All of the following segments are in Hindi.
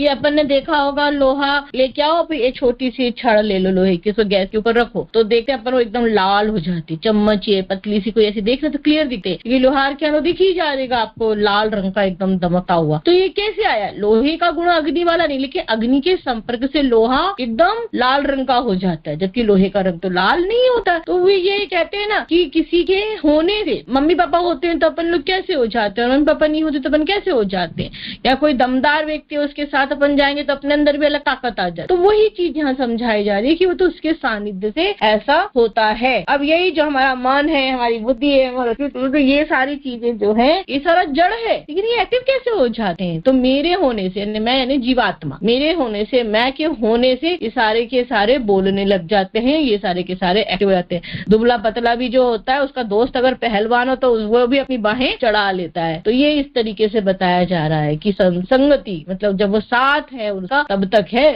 कि अपन ने देखा होगा लोहा लेके आओ, फिर एक छोटी सी छड़ ले लो लोहे की, उसको गैस के ऊपर रखो तो देखते अपन वो एकदम लाल हो जाती, चम्मच ये पतली सी कोई ऐसी देखना तो क्लियर दिखते, क्योंकि लोहार के अंदर दिख ही जाएगा आपको लाल रंग का एकदम दमकता हुआ। तो ये कैसे आया? लोहे का गुण अग्नि वाला नहीं, लेकिन अग्नि के संपर्क से लोहा एकदम लाल रंग का हो जाता है, जबकि लोहे का रंग तो लाल नहीं होता। तो वे ये कहते हैं ना कि किसी के होने से, मम्मी पापा होते हैं तो अपन लोग कैसे हो जाते हैं, और मम्मी पापा नहीं होते तो अपन कैसे हो जाते हैं, या कोई दमदार व्यक्ति है उसके साथ अपन जाएंगे तो अपने अंदर भी अलग ताकत आ जाए। तो वही चीज यहाँ समझाई जा रही है कि वो तो उसके सानिध्य से ऐसा होता है। अब यही जो हमारा मन है, हमारी बुद्धि है, हमारा तो ये सारी चीजें जो है ये सारा जड़ है, लेकिन ये एक्टिव कैसे हो जाते हैं? तो मेरे होने से, मैं यानी जीवात्मा, मेरे होने से, मैं के होने से ये सारे के सारे बोलने लग जाते हैं, ये सारे के सारे एक्टिव हो जाते हैं। दुबला पतला भी जो होता है उसका दोस्त अगर पहलवान हो तो वो भी अपनी बाहें चढ़ा लेता है। तो ये इस तरीके से बताया जा रहा है कि संगति मतलब जब वो साथ है उनका तब तक है,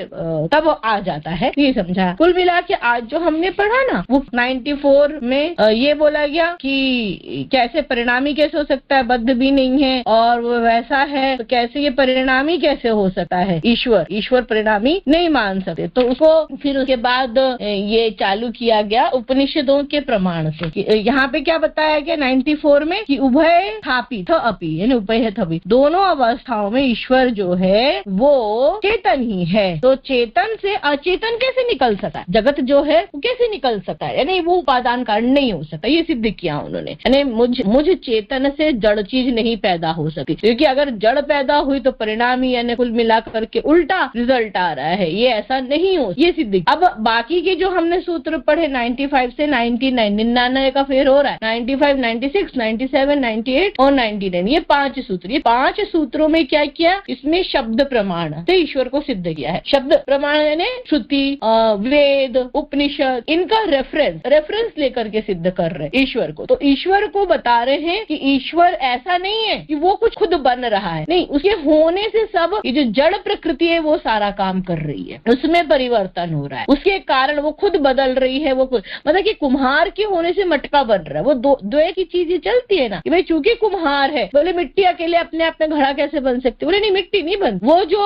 तब आ जाता है, ये समझा। कुल मिला के आज जो हमने पढ़ा ना वो 94 में ये बोला गया कि कैसे परिणामी कैसे हो सकता है, बद्ध भी नहीं है और वो वैसा है, तो कैसे ये परिणामी कैसे हो सकता है? ईश्वर परिणामी नहीं मान सकते। तो उसको फिर उसके बाद ये चालू किया गया उपनिषदों के प्रमाण से। यहाँ पे क्या बताया गया 94 में कि उभय थापि थ अपि, यानी उभय थपि, दोनों अवस्थाओं में ईश्वर जो है वो चेतन ही है। तो चेतन से अचेतन कैसे निकल सकता है? जगत जो है वो कैसे निकल सकता है? यानी वो उपादान कारण नहीं हो सकता, ये सिद्ध किया उन्होंने। यानी मुझ चेतन से जड़ चीज नहीं पैदा हो सकती, क्योंकि अगर जड़ पैदा हुई तो परिणामी यानी कुल मिलाकर के उल्टा रिजल्ट आ रहा है, ये ऐसा नहीं हो, ये सिद्ध। अब बाकी के जो हमने सूत्र पढ़े 95 से 99 का फेर हो रहा है, 95, 96, 97, 98 और 99, ये 5 सूत्र। ये 5 सूत्रों में क्या किया? इसमें शब्द प्रमाण से ईश्वर को सिद्ध किया है। शब्द प्रमाण यानी श्रुति, वेद, उपनिषद, इनका रेफरेंस लेकर के सिद्ध कर रहे हैं ईश्वर को। तो ईश्वर को बता रहे हैं कि ईश्वर ऐसा नहीं है कि वो कुछ खुद बन रहा है, नहीं, उसके होने से सब ये जो जड़ प्रकृति है वो सारा काम कर रही है, उसमें परिवर्तन हो रहा है, उसके कारण वो खुद बदल रही है। वो खुद मतलब कि कुम्हार के होने से मटका बन रहा है, वो दो एक ही चीजें चलती है ना कि भाई चूंकि कुम्हार है, बोले मिट्टी अकेले अपने आप में घड़ा कैसे बन सकती? बोले नहीं, मिट्टी नहीं बन, वो जो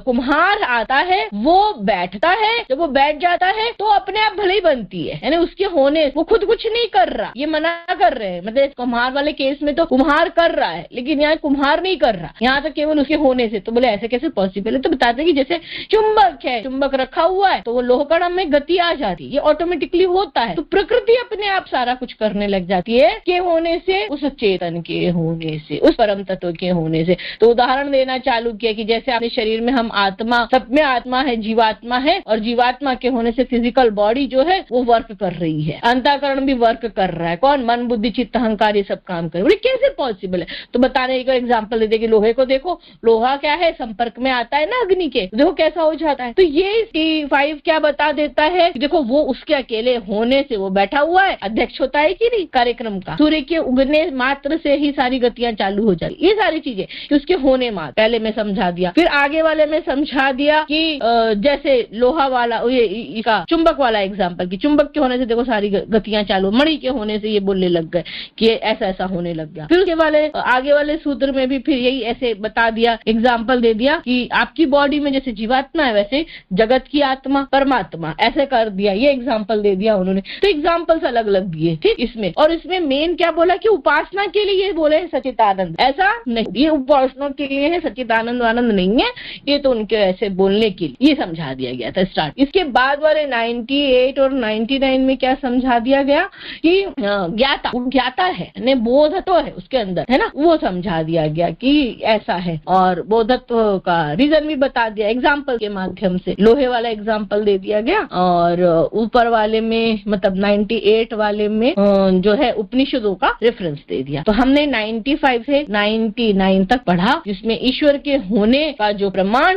कुम्हार आता है वो बैठता है, जब वो बैठ जाता है तो अपने आप भले ही बनती है, यानी उसके होने वो खुद कुछ नहीं कर रहा। ये मना कर रहे हैं, मतलब कुम्हार वाले केस में तो कुम्हार कर रहा है, लेकिन यहाँ कुम्हार नहीं कर रहा, यहाँ तो केवल उसके होने से। तो बोले ऐसे कैसे पॉसिबल है? तो बताते हैं कि जैसे चुंबक है, चुंबक रखा हुआ है तो वो लोहकण में गति आ जाती है, ये ऑटोमेटिकली होता है। तो प्रकृति अपने आप सारा कुछ करने लग जाती है के होने से, उस चेतन के होने से, उस परम तत्व के होने से। तो उदाहरण देना चालू किया कि जैसे अपने शरीर में हम आत्मा, सब में आत्मा है, जीवात्मा है, और जीवात्मा के होने से फिजिकल बॉडी जो है वो वर्क कर रही है, अंतःकरण भी वर्क कर रहा है। कौन? मन, बुद्धि, चित्त, अहंकार, ये सब काम कर रहे। कैसे पॉसिबल है? तो बताने का एग्जाम्पल दे दे कि लोहे को देखो, लोहा क्या है, संपर्क में आता है ना अग्नि के, देखो कैसा हो जाता है। तो ये T5 क्या बता देता है कि देखो वो उसके अकेले होने से वो बैठा हुआ है, अध्यक्ष होता है कि नहीं कार्यक्रम का, सूर्य के उगने मात्र से ही सारी गतियां चालू हो जाती, ये सारी चीजें कि उसके होने मात्र। पहले मैं समझा दिया, फिर आगे वाले में समझा दिया कि जैसे लोहा वाला ये चुंबक वाला एग्जाम्पल कि चुंबक के होने से देखो सारी गतियां चालू, मणि के होने से ये बोलने लग गए कि ऐसा ऐसा होने लग गया। फिर उसके आगे वाले सूत्र में भी फिर यही ऐसे बता दिया, एग्जाम्पल दे दिया कि आपकी बॉडी में जैसे जीवात्मा है वैसे जगत की आत्मा परमात्मा, ऐसे कर दिया, ये एग्जाम्पल दे दिया उन्होंने। तो एग्जाम्पल्स अलग अलग दिए, ठीक। इसमें और इसमें मेन क्या बोला कि उपासना के लिए ये बोले सच्चिदानंद, ऐसा नहीं, ये उपासना के लिए है, सच्चिदानंद आनंद नहीं है, ये तो उनके ऐसे बोलने के लिए ये समझा दिया गया था स्टार्ट। इसके बाद वाले 98 और 99 में क्या समझा दिया गया कि ज्ञाता है, बोधत्व है उसके अंदर, है ना, वो समझा दिया गया कि ऐसा है। और बोधत्व का रीजन भी बता दिया एग्जाम्पल के माध्यम से, लोहे वाला एग्जाम्पल दे दिया गया। और ऊपर वाले में मतलब 98 वाले में जो है उपनिषदों का रेफरेंस दे दिया। तो हमने 95 से 99 तक पढ़ा, जिसमें ईश्वर के होने का जो प्रमाण